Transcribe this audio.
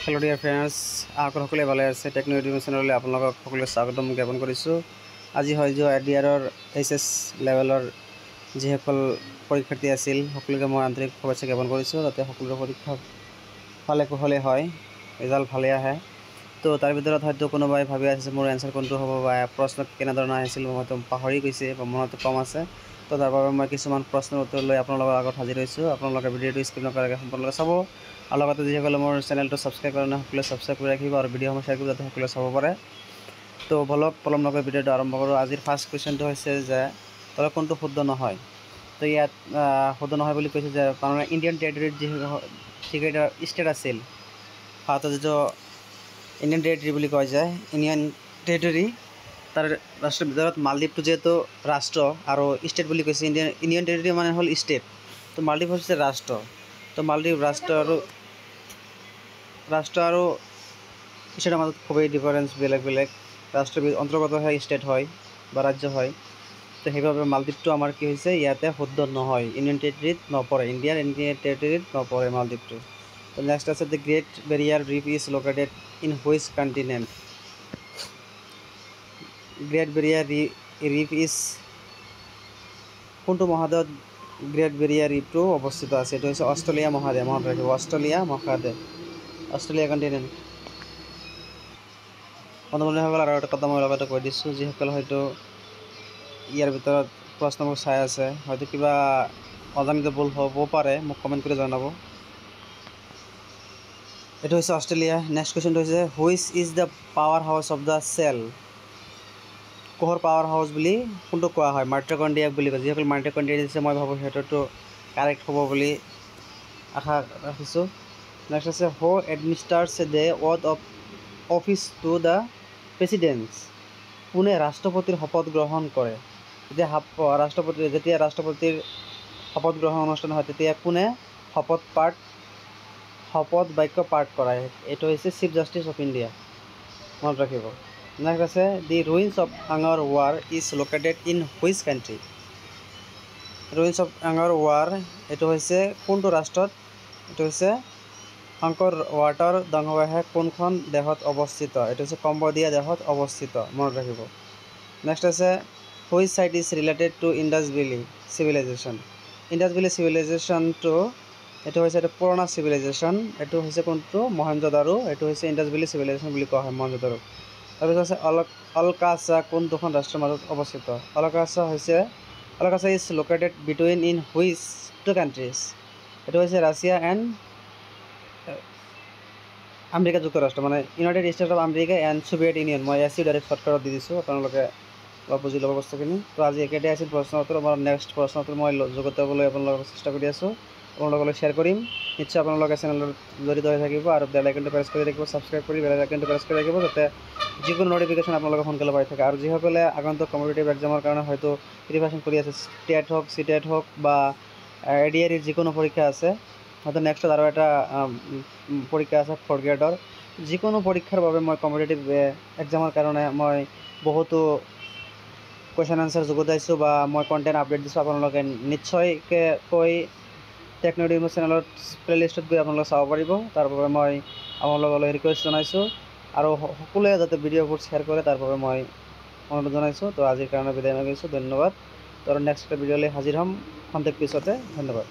Hello dear friends সকলে ভালে আছে টেকনো এডুকেশ্যন চেনেললৈ আপোনালোকক সকলোকে স্বাগতম জ্ঞাপন কৰিছোঁ। আজি হয় যে এডিআৰৰ এইচএছ লেভেলৰ যিসকল পৰীক্ষাৰ্থী আছিল সকলোকে মই আন্তৰিক শুভেচ্ছা জ্ঞাপন কৰিছোঁ, যাতে সকলোৰে পৰীক্ষা ভালে কুশলে হয়, ৰিজাল্ট ভালে আহে। তো তাৰ ভিতৰত হয়তো কোনোবাই ভাবি আছে মোৰ এনচাৰ কোনটো হ'ব বা প্ৰশ্ন কেনেধৰণৰ আহিছিল, হয়তো পাহৰি গৈছে বা মনত কম আছে। তো তাৰ বাবে মই কিছুমান প্ৰশ্নৰ উত্তৰ লৈ আপোনালোকৰ আগত হাজিৰ হৈছোঁ। আপোনালোকে ভিডিঅ'টো স্কিপ নকৰাকৈ সম্পূৰ্ণকৈ চাব আৰু লগতে যিসকলে মোৰ চেনেলটো ছাবস্ক্ৰাইব কৰা নাই সকলোৱে ছাবস্ক্ৰাইব কৰি ৰাখিব আৰু ভিডিঅ'সমূহ শ্বেয়াৰ কৰিব যাতে সকলোৱে চাব পাৰে। তো বলক পলম নকৰি ভিডিঅ'টো আৰম্ভ কৰোঁ। আজিৰ ফাৰ্ষ্ট কুৱেশ্যনটো হৈছে যে তলত কোনটো শুদ্ধ নহয়। তো ইয়াত শুদ্ধ নহয় বুলি কৈছে যে তাৰমানে ইণ্ডিয়ান টেৰিটৰীত যিকেইটা ষ্টেট আছিল, ভাৰতৰ যিটো ইণ্ডিয়ান টেৰিটৰী বুলি কয় যায়, ইণ্ডিয়ান টেৰিটৰী তাৰ ৰাষ্ট্ৰৰ ভিতৰত মালদ্বীপটো যিহেতু ৰাষ্ট্ৰ আৰু ষ্টেট বুলি কৈছে, ইণ্ডিয়ান টেৰিটৰী মানে হ'ল ষ্টেট, তো মালদ্বীপ হৈছে ৰাষ্ট্ৰ। তো মালদ্বীপ ৰাষ্ট্ৰ আৰু ষ্টেটৰ মাজত খুবেই ডিফাৰেঞ্চ বেলেগ বেলেগ। ৰাষ্ট্ৰৰ অন্তৰ্গতহে ষ্টেট হয় বা ৰাজ্য হয়। তো সেইবাবে মালদ্বীপটো আমাৰ কি হৈছে ইয়াতে শুদ্ধ নহয়, ইণ্ডিয়ান টেৰিটৰীত নপৰে, ইণ্ডিয়ান টেৰিটৰীত নপৰে মালদ্বীপটো। তো নেক্সট আছে the great Barrier rift is located in which continent. Great Barrier rift is কোনটো মহাদেশত গ্ৰেট বেৰিয়াৰ ৰিফটো অৱস্থিত আছে? এইটো হৈছে অষ্ট্ৰেলিয়া মহাদেশ, মনত ৰাখিব অষ্ট্ৰেলিয়া মহাদেশ, অষ্ট্ৰেলিয়া কণ্টিনেণ্ট। বন্ধুসকল আৰু এটা কথা মই লগতে কৈ দিছোঁ, যিসকল হয়তো ইয়াৰ ভিতৰত প্ৰশ্নবোৰ চাই আছে, হয়তো কিবা অজানিত ভুল হ'ব পাৰে, মোক কমেণ্ট কৰি জনাব। এইটো হৈছে অষ্ট্ৰেলিয়া। নেক্সট কুৱেশ্যনটো হৈছে which is the power house of the cell. কোহৰ পাৱাৰ হাউচ বুলি কোনটো কোৱা হয়? মাইটকণ্ড্ৰিয়াক বুলি কয়। যিসকল মাইটকণ্ড্ৰিয়া দিছে মই ভাবোঁ সিহঁতৰটো কাৰেক্ট হ'ব বুলি আশা ৰাখিছোঁ। নেক্সট আছে who administers the oath of office to the president. কোনে ৰাষ্ট্ৰপতিৰ শপত গ্ৰহণ কৰে? যেতিয়া ৰাষ্ট্ৰপতিৰ শপত গ্ৰহণ অনুষ্ঠান হয় তেতিয়া কোনে শপত বাক্য পাঠ কৰায়? এইটো হৈছে চিফ জাষ্টিচ অফ ইণ্ডিয়া, মনত ৰাখিব। নেক্সট আছে the ruins of Angkor Wat is located in which country. Ruins of Angkor Wat এইটো হৈছে কোনটো ৰাষ্ট্ৰত? এইটো হৈছে আংকৰ ৱাটাৰ ধ্বংসাৱশেষে কোনখন দেশত অৱস্থিত? এইটো হৈছে কম্বোডিয়া দেশত অৱস্থিত, মনত ৰাখিব। নেক্সট আছে which site is related to Indus valley civilization. Indus valley চিভিলাইজেশ্যনটো এইটো হৈছে এটা পুৰণা চিভিলাইজেশ্যন, এইটো হৈছে কোনটো? মহেঞ্জোদাৰো। এইটো হৈছে ইণ্ডাছ ভেলী চিভিলাইজেশ্যন বুলি কোৱা হয়, মহেঞ্জোদাৰো। তাৰপিছত আছে অলকাছা কোন দুখন ৰাষ্ট্ৰৰ মাজত অৱস্থিত? অলকাছা is located between in which two countries. এইটো হৈছে ৰাছিয়া এণ্ড আমেৰিকা যুক্তৰাষ্ট্ৰ, মানে United States of America and Soviet Union. মই এছ ইউ ডাইৰেক্ট শ্বৰ্টকাটত দি দিছোঁ, আপোনালোকে অলপ বুজি ল'ব বস্তুখিনি। তো আজি একেটাই আছিল প্ৰশ্ন উত্তৰ। আমাৰ নেক্সট প্ৰশ্ন উত্তৰ মই যোগাবলৈ আপোনালোকক চেষ্টা কৰি আছোঁ, আপোনালোকলৈ শ্বেয়াৰ কৰিম। নিশ্চয় আপোনালোকে চেনেলত জড়িত হৈ থাকিব আৰু বেল আইকনটো প্ৰেছ কৰি ৰাখিব, ছাবস্ক্ৰাইব কৰি বেল আইকনটো প্ৰেছ কৰি ৰাখিব, যাতে যিকোনো নটিফিকেশ্যন আপোনালোকে সোনকালে পাই থাকে। আৰু যিসকলে আগন্তুক কম্পিটিটিভ এক্সামৰ কাৰণে হয়তো প্ৰিপাৰেশ্যন কৰি আছে, টেট হওক, চিটেট হওক বা এডিআৰিৰ যিকোনো পৰীক্ষা আছে, হয়তো নেক্সটত আৰু এটা পৰীক্ষা আছে 4th গ্ৰেডৰ, যিকোনো পৰীক্ষাৰ বাবে মই কম্পিটিটিভ এক্সামৰ কাৰণে মই বহুতো কুৱেশ্যন আনচাৰ যুগুতাইছোঁ বা মই কণ্টেণ্ট আপডেট দিছোঁ। আপোনালোকে নিশ্চয়কৈ টেকনো এডুকেশ্যন চেনেলত প্লে'লিষ্টত গৈ আপোনালোকে চাব পাৰিব। তাৰ বাবে মই আপোনালোকলৈ ৰিকুৱেষ্ট জনাইছোঁ আৰু সকলোৱে যাতে ভিডিঅ'বোৰ শ্বেয়াৰ কৰে তাৰ বাবে মই অনুৰোধ জনাইছোঁ। তো আজিৰ কাৰণে বিদায় মাগিছোঁ, ধন্যবাদ। তো নেক্সট ভিডিঅ'লৈ হাজিৰ হ'ম খন্তেক পিছতে, ধন্যবাদ।